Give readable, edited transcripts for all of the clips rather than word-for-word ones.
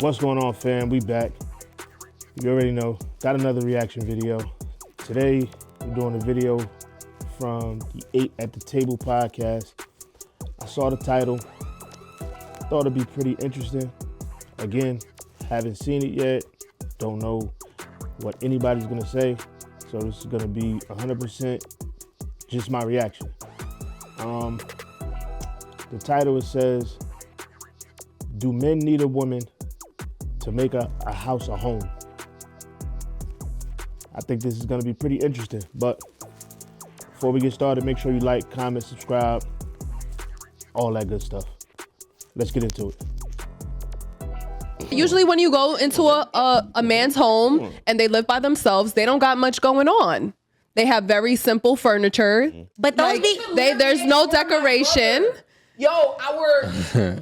What's going on, fam? We back. You already know. Got another reaction video. Today, we're doing a video from the 8 at the Table podcast. I saw the title. Thought it'd be pretty interesting. Again, haven't seen it yet. Don't know what anybody's gonna say. So this is gonna be 100% just my reaction. The title, it says, do men need a woman to make a house a home? I think this is gonna be pretty interesting, but before we get started, make sure you like, comment, subscribe, all that good stuff. Let's get into it. Usually when you go into a man's home and they live by themselves, they don't got much going on. They have very simple furniture. But those There's no decoration. Yo, our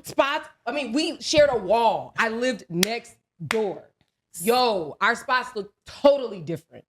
spots, I mean, we shared a wall. I lived next door. Yo, our spots look totally different.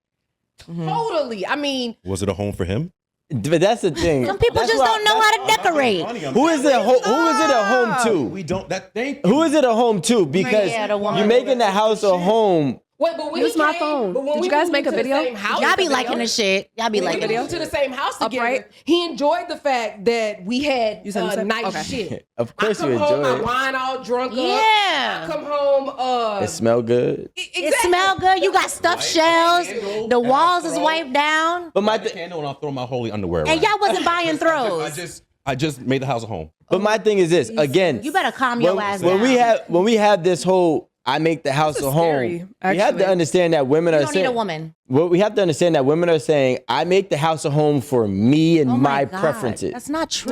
Totally. I mean, Was it a home for him? But that's the thing. some people That's just why- don't know how to decorate. Who is it? Who is it a home to? We don't. That thank Who is it a home to? Because Yeah, the woman. you're making the house a home. wait, but when Use he my came- phone. but when Did we you guys moved make a into the video? same house Y'all be together- liking the shit. Y'all be When liking we it. moved to the same house together, Upright? he enjoyed the fact that we had You said the same? nice Okay. shit. Of course I you come home, enjoy my it. wine all drunk up. Yeah. I come home, It smell good. It smell good. You got stuffed shells. The walls is wiped down. But my the candle and I'll throw my holy underwear. And away. y'all wasn't buying throws. I just made the house a home. but my thing is this. Again, You better calm your ass when down. we have this whole I make the house a home. scary, We have to actually. understand that women You are don't saying need a woman. Well, we have to understand that women are saying I make the house a home for me and Oh my God. preferences. That's not true.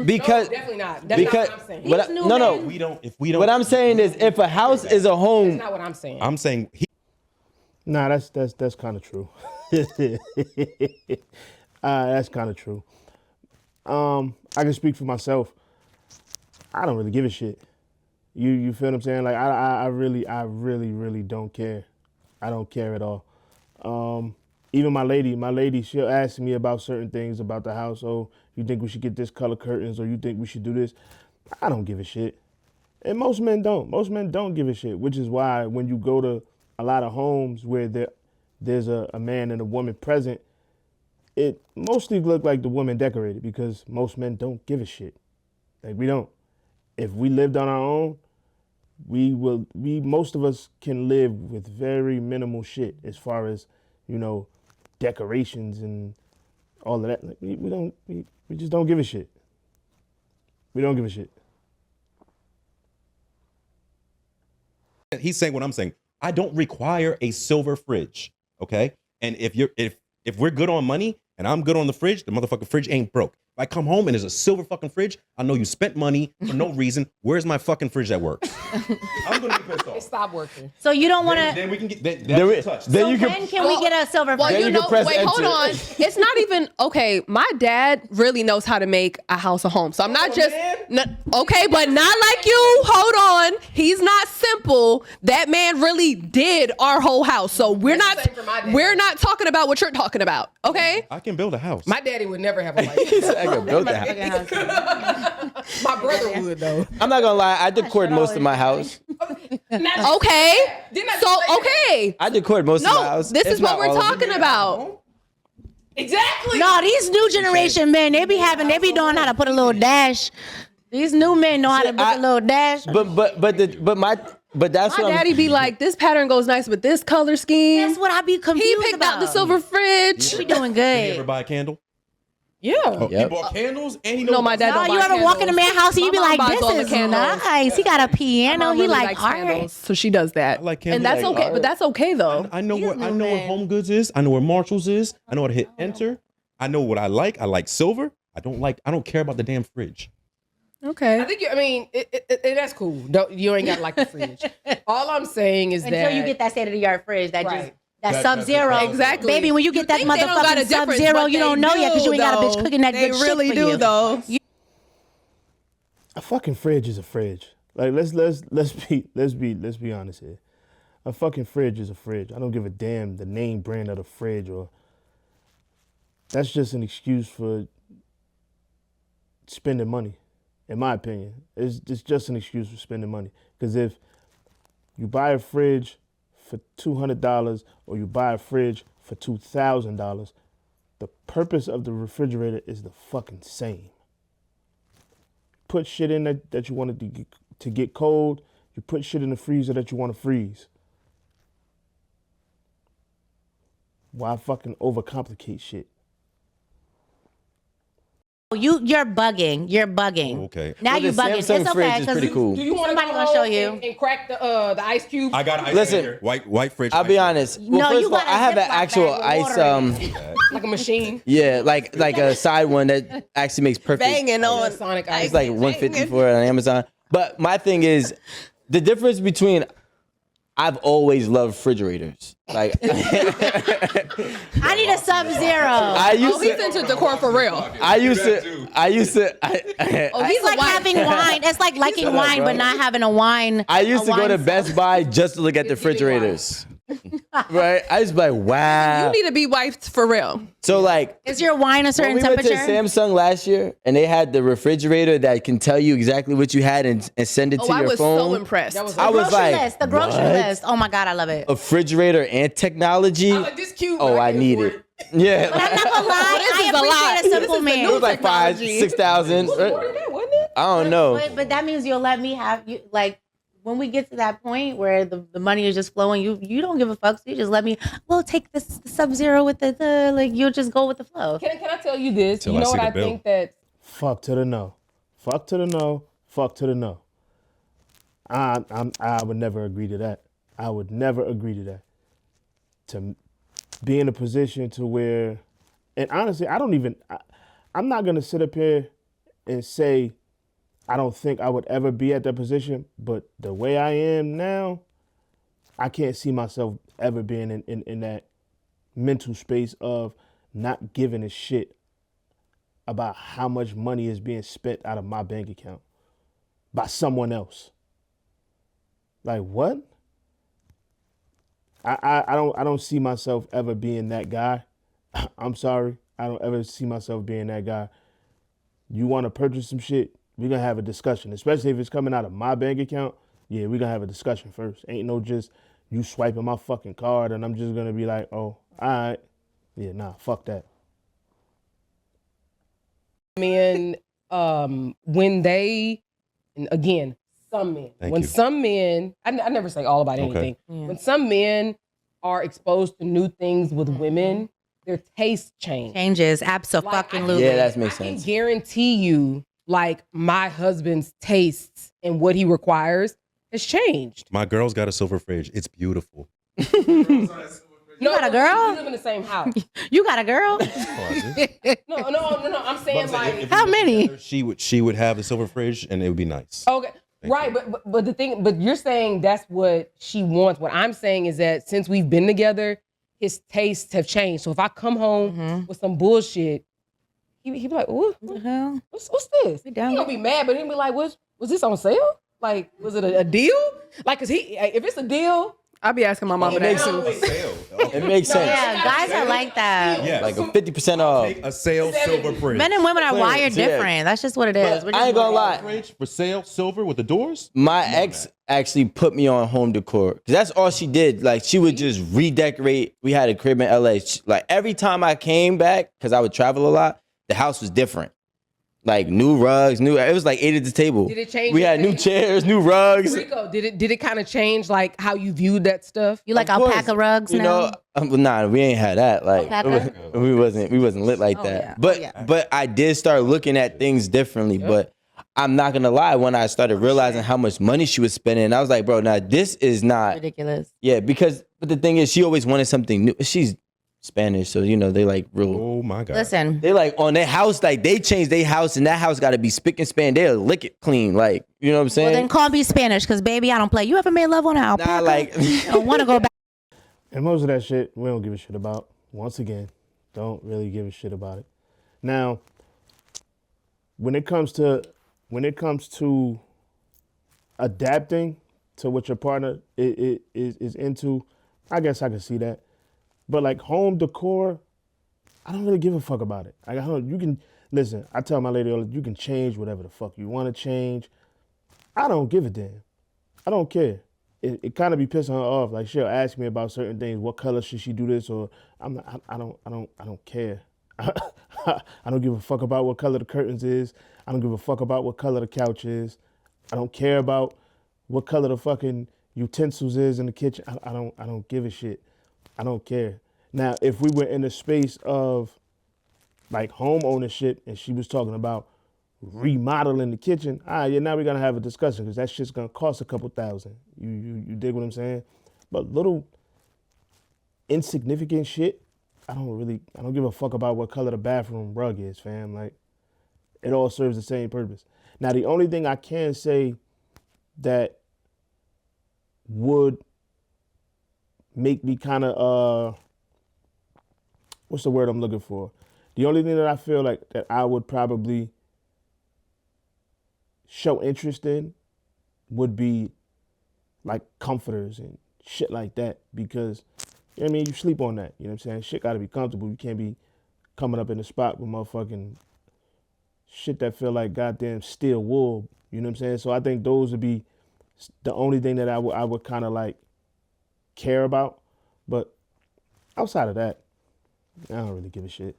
Because No, definitely not. That's because not what I'm saying. what I- These new no no men- We don't. If we don't. what I'm saying is if a house is a home, That's not what I'm saying. I'm saying he. Nah, that's kind of true. That's kind of true. I can speak for myself. I don't really give a shit. You feel what I'm saying? Like I really don't care. I don't care at all. Even my lady, she'll ask me about certain things about the house. Oh, you think we should get this color curtains, or you think we should do this? I don't give a shit. And most men don't. Most men don't give a shit, which is why when you go to a lot of homes where there's a man and a woman present, it mostly look like the woman decorated because most men don't give a shit. Like we don't. If we lived on our own, most of us can live with very minimal shit as far as, decorations and all of that. Like we just don't give a shit. We don't give a shit. He's saying what I'm saying. I don't require a silver fridge. Okay. And if we're good on money and I'm good on the fridge, the motherfucking fridge ain't broke. If I come home and there's a silver fucking fridge, I know you spent money for no reason. Where's my fucking fridge that works? I'm gonna be pissed It off. stopped working. So you don't want Then, to. then we can get then that's touch. then you When can we get a silver? Well, Then you you can know, press wait, hold enter. on. It's not even okay. My dad really knows how to make a house a home. So I'm not just okay, but not like you. Hold on. He's not simple. That man really did our whole house. So we're That's not the same for my dad. we're not talking about what you're talking about. Okay? I can build a house. My daddy would never have a light. I can build that house. My brother would, though. I'm not gonna lie, I decored most of my house. Okay. Didn't I So just say that? okay. I decored most of my No, house. this It's is what not we're all of it. talking about. Exactly. No, these new generation men, they be doing how to put a little dash. These new men know how to put a little dash. But that's My what daddy be like, this pattern goes nice with this color scheme. That's what I be confused He picked about. out the silver fridge. We doing Did he ever good. buy a candle? Yeah. Yep. He bought candles and he knows No, my dad No, don't you buy ever walk in a candles. man's house and you My be mom like, buys all the this is candles. nice. He got a My piano. mom He really like likes art. candles, so she does that. I like candles. And that's Like okay, art. but that's okay though. I know what new men. Home Goods is. I know where Marshalls is. I know how to hit enter. I know what I like. I like silver. I don't care about the damn fridge. Okay. I think that's cool. You ain't got to like the fridge. All I'm saying is Until that you get that state of the art fridge that Right. that Sub-Zero. Exactly. Baby, when you get that think they don't got a motherfucking difference, Sub-Zero, but you they don't know yet because you ain't got a bitch do, cooking that They good really shit for do you. though. A fucking fridge is a fridge. Like let's be honest here. A fucking fridge is a fridge. I don't give a damn the name brand of the fridge, or that's just an excuse for spending money. In my opinion, it's just an excuse for spending money. Because if you buy a fridge for $200 or you buy a fridge for $2,000, the purpose of the refrigerator is the fucking same. Put shit in that you wanted to get cold. You put shit in the freezer that you want to freeze. Why fucking overcomplicate shit? You're bugging. You're bugging. Oh, okay. Now Well, you're the bugging. Samsung It's fridge okay is because pretty cool. Do you want Somebody to gonna show you. and crack the ice cube? I got ice Listen. here. White fridge. I'll ice be here. honest. Well, No, first you of all, got a I have an Ziploc actual bag with ice. water in Like a machine. Yeah, like a side one that actually makes perfect. Banging on Sonic ice. It's like 150 for it on Amazon. But my thing is, the difference between I've always loved refrigerators. Like I need a Sub-Zero. I used Oh, he's to. into decor for real. I used to. Oh, It's he's like a wife. having wine. It's like liking wine, but not having a wine. I used to go to wine Best Buy just to look at the refrigerators. Right? I just be like, wow. You need to be wiped for real. So like, Is your wine a certain when we went to temperature? Samsung last year and they had the refrigerator that can tell you exactly what you had and send it Oh, to I your was phone. so impressed. That was I was grocery like, list. The grocery what? list. Oh my God, I love it. A refrigerator and technology. I'm like, this cute. Oh, but I can't need afford it. Yeah. I'm not gonna lie. This I is a lot. appreciate a This simple is the man. It was like 5,000, technology. 6,000. More than that, wasn't it? I don't know. But that means you'll let me have you like when we get to that point where the money is just flowing, you don't give a fuck. So you just let me. We'll take this Sub-Zero with the like. You'll just go with the flow. Can I tell you this? Till You I know see what the I bill. think that Fuck to the no. Fuck to the no. Fuck to the no. I would never agree to that. I would never agree to that. To be in a position to where, and honestly, I'm not gonna sit up here and say I don't think I would ever be at that position, but the way I am now, I can't see myself ever being in that mental space of not giving a shit about how much money is being spent out of my bank account by someone else. Like what? I don't see myself ever being that guy. I'm sorry. I don't ever see myself being that guy. You want to purchase some shit, we're going to have a discussion, especially if it's coming out of my bank account. Yeah, we're going to have a discussion first. Ain't no just you swiping my fucking card and I'm just going to be like, oh, all right. Yeah, nah, fuck that. men, when they, and again, some men, Thank when you. some men, I never say all about Okay. anything. When some men are exposed to new things with women, their tastes change. Changes absolutely. Yeah, that makes I can sense. guarantee you, like my husband's tastes and what he requires has changed. My girl's got a silver fridge. It's beautiful. You got a girl? We live in the same house. You got a girl? No. I'm saying like How many? She would have the silver fridge and it would be nice. okay. Right, but the thing, but you're saying that's what she wants. What I'm saying is that since we've been together, his tastes have changed. So if I come home with some bullshit, he be like, "What? The hell? What's this?" He down. gonna be mad, but he'll be like, "Was this on sale? Like, was it a deal? Like, cause if it's a deal, I'll be asking my mama It that makes too. It makes sense. Yeah, guys are like that. Yes. Like a 50% off. Take a sale silver fridge. Men and women are wired yeah. different. That's just what it is. We're I ain't just- gonna lie. Fridge for sale silver with the doors. My ex actually put me on home decor because that's all she did. Like she would just redecorate. We had a crib in LA. Like every time I came back, because I would travel a lot, the house was different. Like new rugs, it was like 8 at the table. Did it change We your had new taste? chairs, new rugs. Rico, did it kind of change like how you viewed that stuff? You like Of course. alpaca rugs You now? know, nah, we ain't had that. Like Alpaca? we wasn't lit like that. yeah. But Oh, yeah. but I did start looking at things differently. But I'm not gonna lie, when I started realizing how much money she was spending, I was like, bro, now this is not Ridiculous. but the thing is, she always wanted something new. She's Spanish, so you know they like real. Oh my God. Listen, They like on their house, like they changed their house, and that house got to be spick and span. They'll lick it clean, like you know what I'm saying. well then call me Spanish, because baby, I don't play. You ever made love on an alpaca? Nah, like I don't want to go back. And most of that shit, we don't give a shit about. Once again, don't really give a shit about it. Now, when it comes to adapting to what your partner is into, I guess I can see that. But like home decor, I don't really give a fuck about it. You can listen. I tell my lady, you can change whatever the fuck you want to change. I don't give a damn. I don't care. it kind of be pissing her off. Like she'll ask me about certain things. What color should she do this? Or I don't care. I don't give a fuck about what color the curtains is. I don't give a fuck about what color the couch is. I don't care about what color the fucking utensils is in the kitchen. I don't give a shit. I don't care. Now, if we were in the space of like home ownership and she was talking about remodeling the kitchen, now we're gonna have a discussion because that shit's gonna cost a couple thousand. You dig what I'm saying? But little insignificant shit, I don't give a fuck about what color the bathroom rug is, fam. Like, it all serves the same purpose. Now, the only thing I can say that would make me kind of, what's the word I'm looking for? The only thing that I feel like that I would probably show interest in would be like comforters and shit like that, because you know what I mean, you sleep on that, you know what I'm saying? Shit gotta be comfortable. You can't be coming up in the spot with motherfucking shit that feel like goddamn steel wool, you know what I'm saying? So I think those would be the only thing that I would kind of like care about. But outside of that, I don't really give a shit.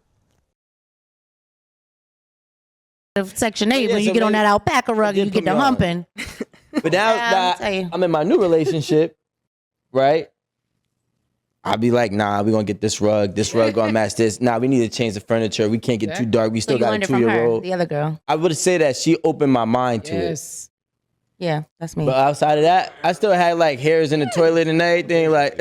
Of Section 8, Yeah, when you so get on maybe- that alpaca rug did and you get put the me on. humping. But now Yeah, that I'll tell you. I'm in my new relationship, right? I'll be like, nah, we're gonna get this rug. This rug gonna match this. Nah, we need to change the furniture. We can't get too dark. We So still you got a learned it from her, 2-year-old. the other girl. I would say that she opened my mind to it. Yes. Yeah, that's me. But outside of that, I still had like hairs in the toilet and everything. Like,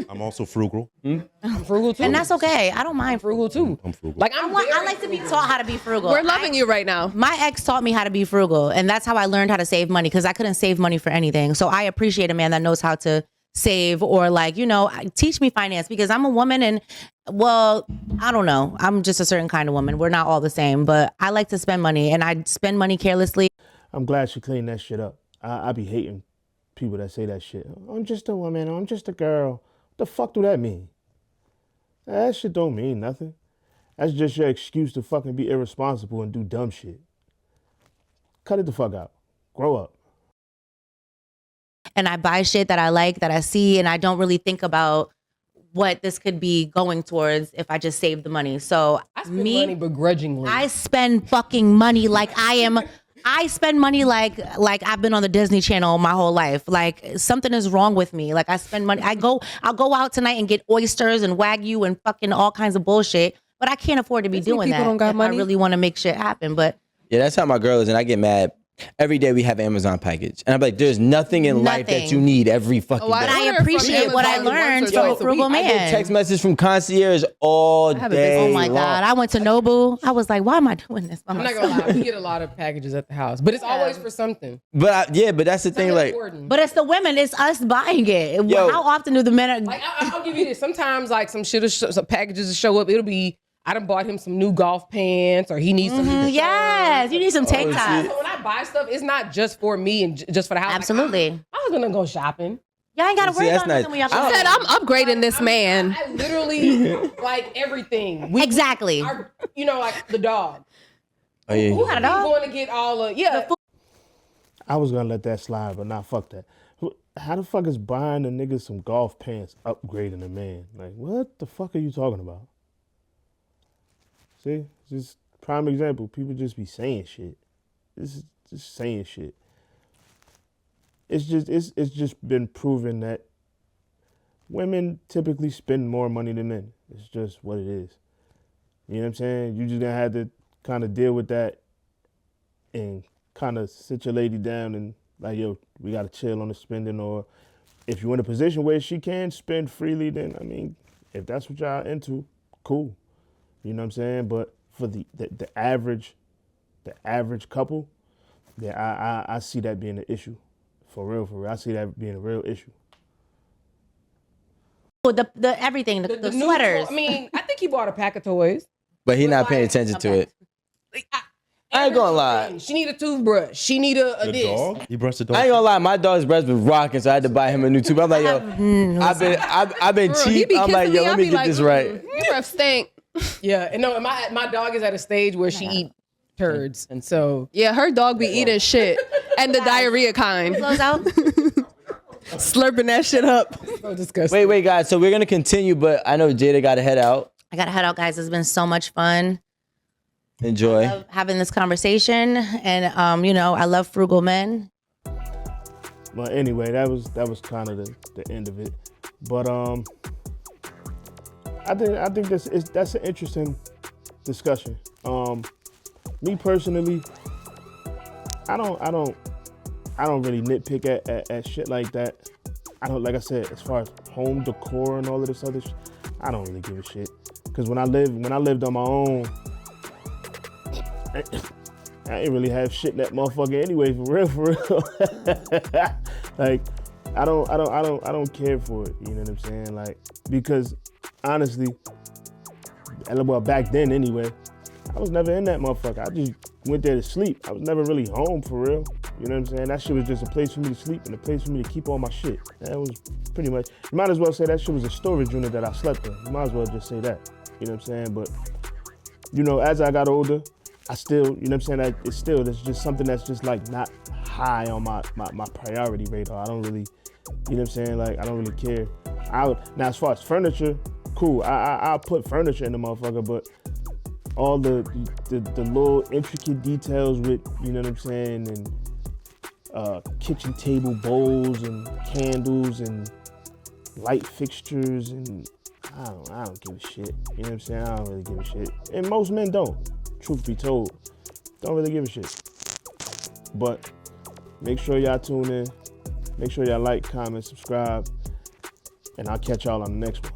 I'm also frugal. I'm frugal too. And that's okay. I don't mind frugal too. I'm frugal. Like I very like to be taught how to be frugal. We're loving you right now. My ex taught me how to be frugal, and that's how I learned how to save money, because I couldn't save money for anything. So I appreciate a man that knows how to save, or like, teach me finance, because I'm a woman and, well, I don't know. I'm just a certain kind of woman. We're not all the same, but I like to spend money, and I spend money carelessly. I'm glad she cleaned that shit up. I be hating people that say that shit. I'm just a woman, or I'm just a girl. What the fuck do that mean? That shit don't mean nothing. That's just your excuse to fucking be irresponsible and do dumb shit. Cut it the fuck out. Grow up. And I buy shit that I like, that I see, and I don't really think about what this could be going towards if I just save the money. So I spend money begrudgingly. I spend fucking money like I spend money like I've been on the Disney Channel my whole life. Like something is wrong with me. Like I spend money. I'll go out tonight and get oysters and Wagyu and fucking all kinds of bullshit. But I can't afford to be doing people that don't got if money. I really want to make shit happen. But yeah, that's how my girl is, and I get mad. Every day we have an Amazon package, and I'm like, there's nothing in life that Nothing. you need every fucking Oh, I day. I order from appreciate what I Amazon once or learned twice from a a frugal week. I get man. text messages from concierge all have a day. business. Oh my long. God. I went to Nobu. I was like, why am I doing this by I'm not myself? gonna lie, we get a lot of packages at the house, but it's always for something. But but that's the thing. Something Like, important. But it's the women. It's us buying it. Yo. How often do the men? Like I'll give you this. Sometimes like some some packages will show up. It'll be I done bought him some new golf pants, or he needs some. new Yes, you need some tank tops. So when I buy stuff, it's not just for me and just for the house. Absolutely. Like, I was gonna go shopping. Y'all ain't got to See, worry that's about nothing nice. when y'all I Said I'm upgrading this man. I literally like everything. Exactly. Like the dog. oh yeah, Who had a dog? Going to get all of I was gonna let that slide, but nah, fuck that. How the fuck is buying a nigga some golf pants upgrading a man? Like, what the fuck are you talking about? See, just prime example. People just be saying shit. This is just saying shit. It's just been proven that women typically spend more money than men. It's just what it is. You know what I'm saying? You just gonna have to kind of deal with that and kind of sit your lady down and like, yo, we gotta chill on the spending. Or if you're in a position where she can spend freely, then I mean, if that's what y'all into, cool. You know what I'm saying? But for the average couple, yeah, I see that being an issue. For real. I see that being a real issue. The everything, the new sweaters. I mean, I think he bought a pack of toys. but he not paying attention to it. I ain't gonna lie. She need a toothbrush. She need a The this. dog? You brushed the dog? I ain't gonna lie, my dog's breast was rocking, so I had to buy him a new tube. I'm like, yo, I've been Bro, he cheap. be I'm kissing like, yo, me. let I me be get like, this right. Your breath stink. Yeah, and no, my dog is at a stage where she eat turds, and so Yeah, her dog be eating shit and the diarrhea kind. Close out. Slurping that shit up. So disgusting. Wait, guys. So we're gonna continue, but I know Jada got to head out. I gotta head out, guys. It's been so much fun. Enjoy. Love having this conversation, and I love frugal men. But anyway, that was kind of the end of it. But I think that's an interesting discussion. Me personally, I don't really nitpick at shit like that. I don't, like I said, as far as home decor and all of this other shit, I don't really give a shit. Cause when I lived on my own, I ain't really have shit in that motherfucker anyway, for real. Like, I don't care for it. You know what I'm saying? Like, because honestly, well, back then anyway, I was never in that motherfucker. I just went there to sleep. I was never really home for real. You know what I'm saying? That shit was just a place for me to sleep and a place for me to keep all my shit. That was pretty much, you might as well say that shit was a storage unit that I slept in. You might as well just say that. You know what I'm saying? But, as I got older, I still, you know what I'm saying, it's just something that's just like not high on my priority radar. I don't really, you know what I'm saying, like I don't really care. Now as far as furniture, cool, I'll put furniture in the motherfucker, but all the little intricate details with, you know what I'm saying, and kitchen table bowls and candles and light fixtures, and I don't give a shit. You know what I'm saying? I don't really give a shit. And most men don't. Truth be told, don't really give a shit. But make sure y'all tune in. Make sure y'all like, comment, subscribe, and I'll catch y'all on the next one.